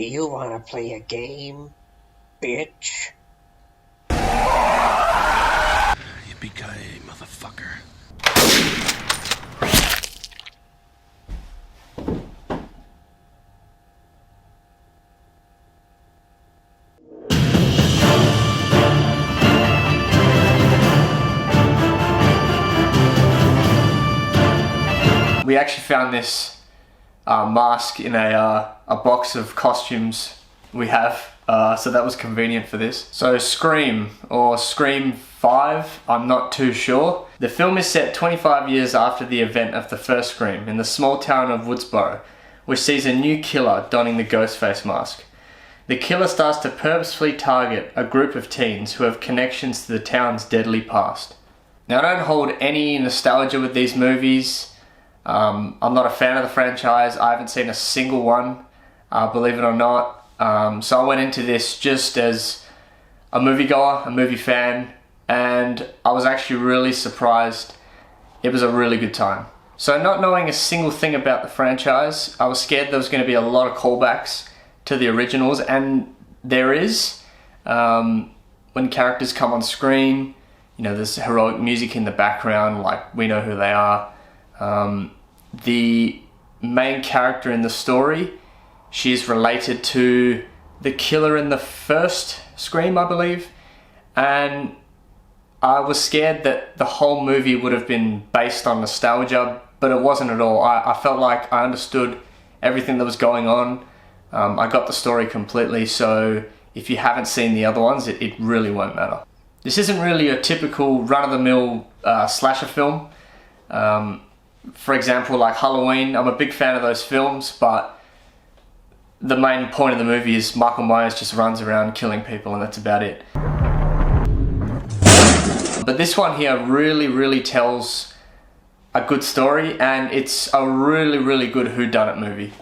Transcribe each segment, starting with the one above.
You wanna play a game, bitch? Yippee-ki-yay, motherfucker. We actually found this mask in a box of costumes we have, so that was convenient for this. So Scream, or Scream 5, I'm not too sure. The film is set 25 years after the event of the first Scream in the small town of Woodsboro, which sees a new killer donning the Ghostface mask. The killer starts to purposefully target a group of teens who have connections to the town's deadly past. Now, I don't hold any nostalgia with these movies. I'm not a fan of the franchise. I haven't seen a single one, believe it or not. So I went into this just as a moviegoer, a movie fan, and I was actually really surprised. It was a really good time. So not knowing a single thing about the franchise, I was scared there was going to be a lot of callbacks to the originals, and there is. When characters come on screen, you know, there's heroic music in the background, like we know who they are. The main character in the story, she's related to the killer in the first Scream, I believe, and I was scared that the whole movie would have been based on nostalgia, but it wasn't at all. I felt like I understood everything that was going on. I got the story completely, so if you haven't seen the other ones, it really won't matter. This isn't really a typical run-of-the-mill slasher film. For example, like Halloween, I'm a big fan of those films, but the main point of the movie is Michael Myers just runs around killing people, and that's about it. But this one here really tells a good story, and it's a really good whodunit movie.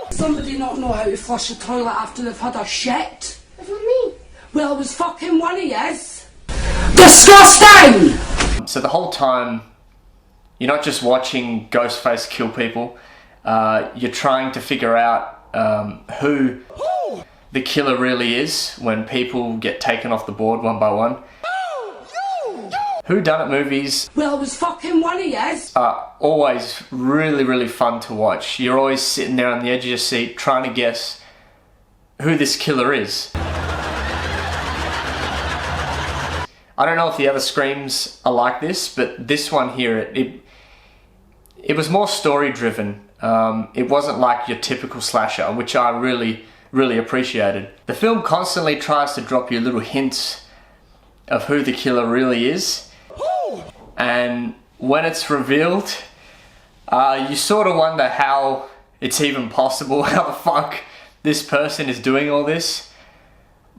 Somebody not know how to flush a toilet after they've had a shit? What do you mean? Well, it was fucking one of yous. Disgusting! So the whole time, you're not just watching Ghostface kill people, you're trying to figure out who the killer really is when people get taken off the board one by one. Whodunit movies, well, it was fucking one of yous, are always really fun to watch. You're always sitting there on the edge of your seat trying to guess who this killer is. I don't know if the other Screams are like this, but this one here, it was more story driven. It wasn't like your typical slasher, which I really appreciated. The film constantly tries to drop you little hints of who the killer really is, and when it's revealed, you sort of wonder how it's even possible, how the fuck this person is doing all this.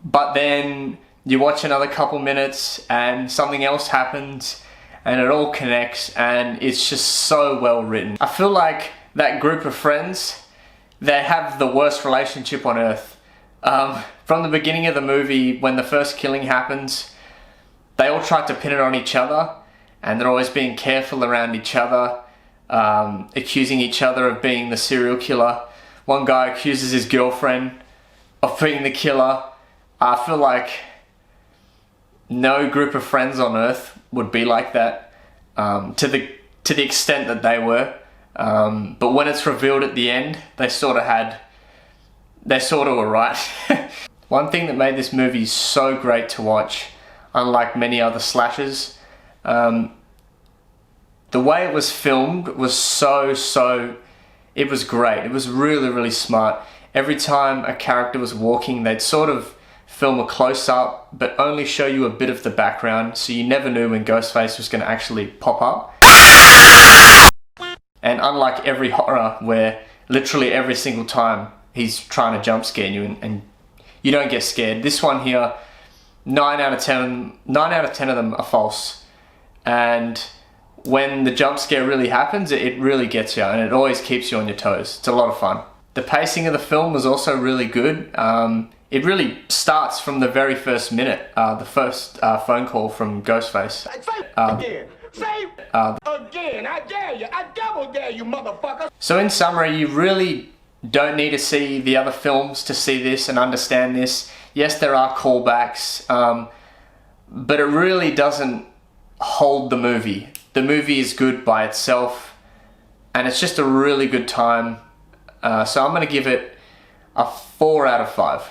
But then you watch another couple minutes and something else happens and it all connects, and it's just so well written. I feel like that group of friends, they have the worst relationship on earth. From the beginning of the movie, when the first killing happens, they all try to pin it on each other, and they're always being careful around each other, accusing each other of being the serial killer. One guy accuses his girlfriend of being the killer. I feel like no group of friends on earth would be like that, to the extent that they were. But when it's revealed at the end, they sort of were right. One thing that made this movie so great to watch, unlike many other slashers, the way it was filmed was it was great. It was really smart. Every time a character was walking, they'd sort of film a close-up, but only show you a bit of the background, so you never knew when Ghostface was going to actually pop up. And unlike every horror, where literally every single time he's trying to jump scare you and you don't get scared, this one here, 9 out of 10 of them are false. And when the jump scare really happens, it really gets you, and it always keeps you on your toes. It's a lot of fun. The pacing of the film was also really good. It really starts from the very first minute, the first phone call from Ghostface. Again, I dare you, I double dare you, motherfucker. So in summary, you really don't need to see the other films to see this and understand this. Yes, there are callbacks, but it really doesn't hold the movie. The movie is good by itself, and it's just a really good time. So I'm going to give it a 4 out of 5.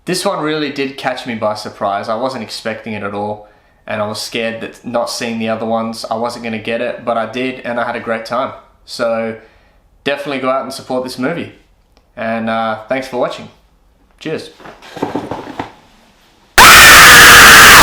This one really did catch me by surprise. I wasn't expecting it at all, and I was scared that not seeing the other ones, I wasn't going to get it, but I did, and I had a great time. So definitely go out and support this movie. And thanks for watching. Cheers.